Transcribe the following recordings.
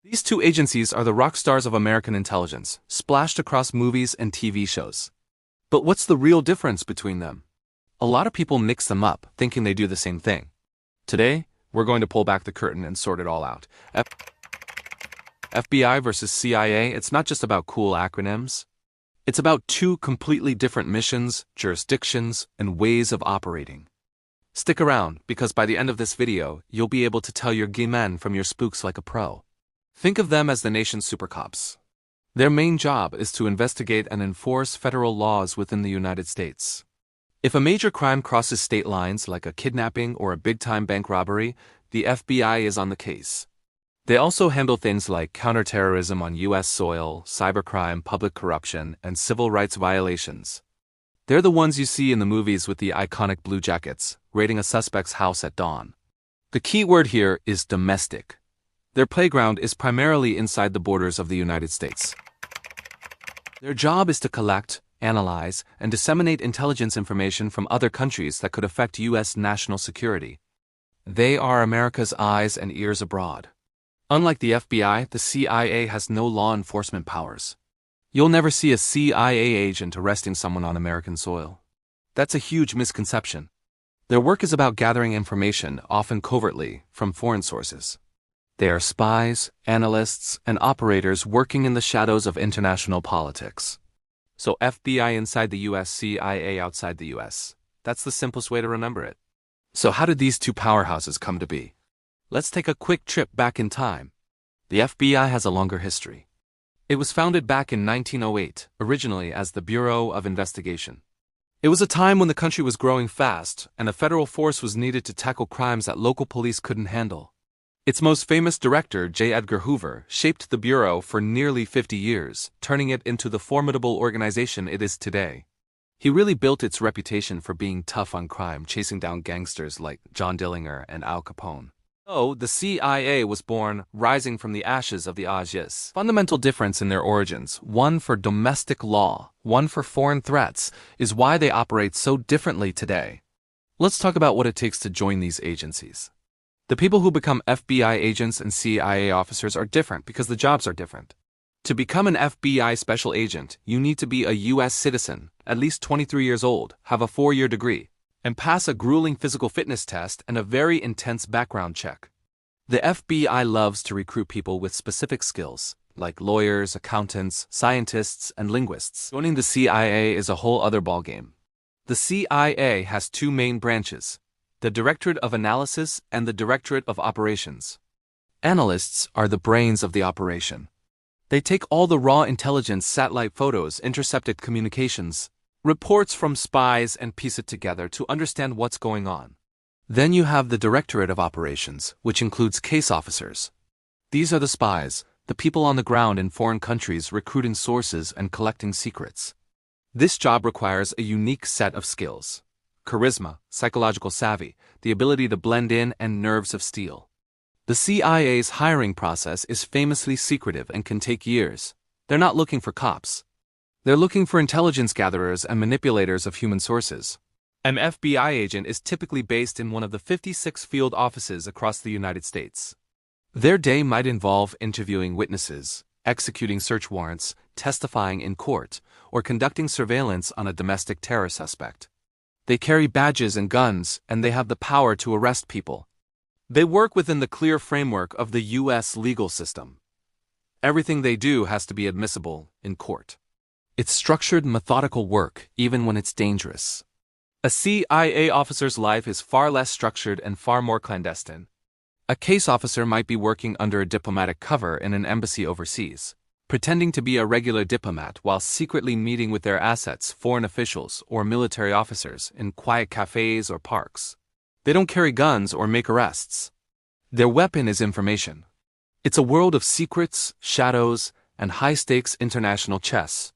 These two agencies are the rock stars of American intelligence, splashed across movies and TV shows. But what's the real difference between them? A lot of people mix them up, thinking they do the same thing. Today, we're going to pull back the curtain and sort it all out. FBI versus CIA, it's not just about cool acronyms. It's about two completely different missions, jurisdictions, and ways of operating. Stick around, because by the end of this video, you'll be able to tell your G-men from your spooks like a pro. Think of them as the nation's super cops. Their main job is to investigate and enforce federal laws within the United States. If a major crime crosses state lines, like a kidnapping or a big-time bank robbery, the FBI is on the case. They also handle things like counterterrorism on U.S. soil, cybercrime, public corruption, and civil rights violations. They're the ones you see in the movies with the iconic blue jackets, raiding a suspect's house at dawn. The key word here is domestic. Their playground is primarily inside the borders of the United States. Their job is to collect, analyze, and disseminate intelligence information from other countries that could affect U.S. national security. They are America's eyes and ears abroad. Unlike the FBI, the CIA has no law enforcement powers. You'll never see a CIA agent arresting someone on American soil. That's a huge misconception. Their work is about gathering information, often covertly, from foreign sources. They are spies, analysts, and operators working in the shadows of international politics. So FBI inside the US, CIA outside the US. That's the simplest way to remember it. So how did these two powerhouses come to be? Let's take a quick trip back in time. The FBI has a longer history. It was founded back in 1908, originally as the Bureau of Investigation. It was a time when the country was growing fast, and a federal force was needed to tackle crimes that local police couldn't handle. Its most famous director, J. Edgar Hoover, shaped the Bureau for nearly 50 years, turning it into the formidable organization it is today. He really built its reputation for being tough on crime, chasing down gangsters like John Dillinger and Al Capone. So, the CIA was born, rising from the ashes of the Ages. Fundamental difference in their origins, one for domestic law, one for foreign threats, is why they operate so differently today. Let's talk about what it takes to join these agencies. The people who become FBI agents and CIA officers are different because the jobs are different. To become an FBI special agent, you need to be a U.S. citizen, at least 23 years old, have a 4-year degree, and pass a grueling physical fitness test and a very intense background check. The FBI loves to recruit people with specific skills, like lawyers, accountants, scientists, and linguists. Joining the CIA is a whole other ballgame. The CIA has two main branches, the Directorate of Analysis and the Directorate of Operations. Analysts are the brains of the operation. They take all the raw intelligence, satellite photos, intercepted communications, reports from spies, and piece it together to understand what's going on. Then you have the Directorate of Operations, which includes case officers. These are the spies, the people on the ground in foreign countries recruiting sources and collecting secrets. This job requires a unique set of skills: charisma, psychological savvy, the ability to blend in, and nerves of steel. The CIA's hiring process is famously secretive and can take years. They're not looking for cops. They're looking for intelligence gatherers and manipulators of human sources. An FBI agent is typically based in one of the 56 field offices across the United States. Their day might involve interviewing witnesses, executing search warrants, testifying in court, or conducting surveillance on a domestic terror suspect. They carry badges and guns, and they have the power to arrest people. They work within the clear framework of the U.S. legal system. Everything they do has to be admissible in court. It's structured, methodical work, even when it's dangerous. A CIA officer's life is far less structured and far more clandestine. A case officer might be working under a diplomatic cover in an embassy overseas, pretending to be a regular diplomat while secretly meeting with their assets, foreign officials, or military officers in quiet cafes or parks. They don't carry guns or make arrests. Their weapon is information. It's a world of secrets, shadows, and high-stakes international chess.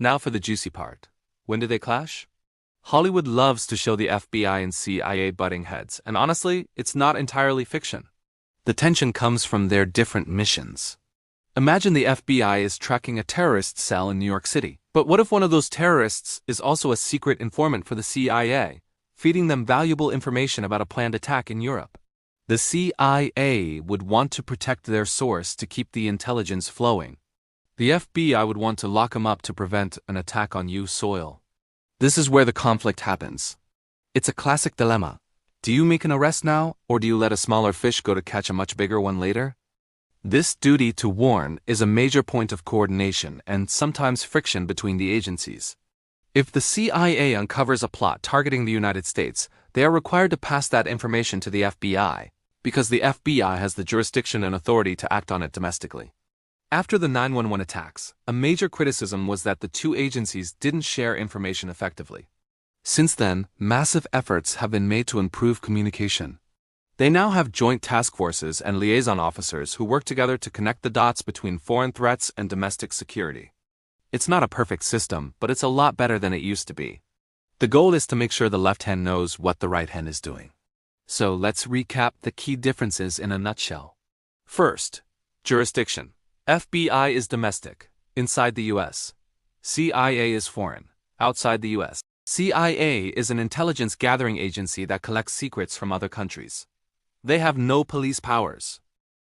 Now for the juicy part. When do they clash? Hollywood loves to show the FBI and CIA butting heads, and honestly, it's not entirely fiction. The tension comes from their different missions. Imagine the FBI is tracking a terrorist cell in New York City. But what if one of those terrorists is also a secret informant for the CIA, feeding them valuable information about a planned attack in Europe? The CIA would want to protect their source to keep the intelligence flowing. The FBI would want to lock him up to prevent an attack on U.S. soil. This is where the conflict happens. It's a classic dilemma. Do you make an arrest now, or do you let a smaller fish go to catch a much bigger one later? This duty to warn is a major point of coordination and sometimes friction between the agencies. If the CIA uncovers a plot targeting the United States, they are required to pass that information to the FBI, because the FBI has the jurisdiction and authority to act on it domestically. After the 9/11 attacks, a major criticism was that the two agencies didn't share information effectively. Since then, massive efforts have been made to improve communication. They now have joint task forces and liaison officers who work together to connect the dots between foreign threats and domestic security. It's not a perfect system, but it's a lot better than it used to be. The goal is to make sure the left hand knows what the right hand is doing. So let's recap the key differences in a nutshell. First, jurisdiction. FBI is domestic, inside the US. CIA is foreign, outside the US. CIA is an intelligence gathering agency that collects secrets from other countries. They have no police powers.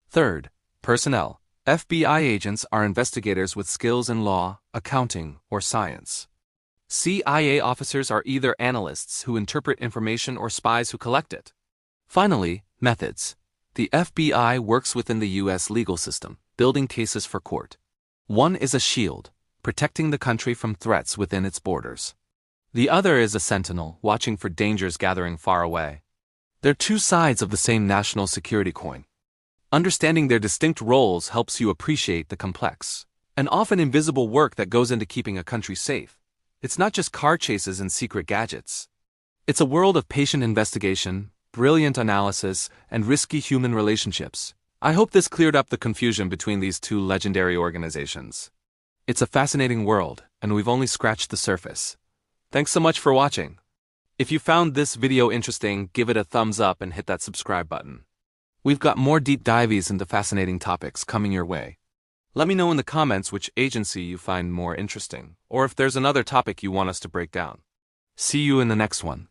Third, personnel. FBI agents are investigators with skills in law, accounting, or science. CIA officers are either analysts who interpret information or spies who collect it. Finally, methods. The FBI works within the US legal system, building cases for court. One is a shield, protecting the country from threats within its borders. The other is a sentinel, watching for dangers gathering far away. They're two sides of the same national security coin. Understanding their distinct roles helps you appreciate the complex and often invisible work that goes into keeping a country safe. It's not just car chases and secret gadgets. It's a world of patient investigation, brilliant analysis, and risky human relationships. I hope this cleared up the confusion between these two legendary organizations. It's a fascinating world, and we've only scratched the surface. Thanks so much for watching. If you found this video interesting, give it a thumbs up and hit that subscribe button. We've got more deep dives into fascinating topics coming your way. Let me know in the comments which agency you find more interesting, or if there's another topic you want us to break down. See you in the next one.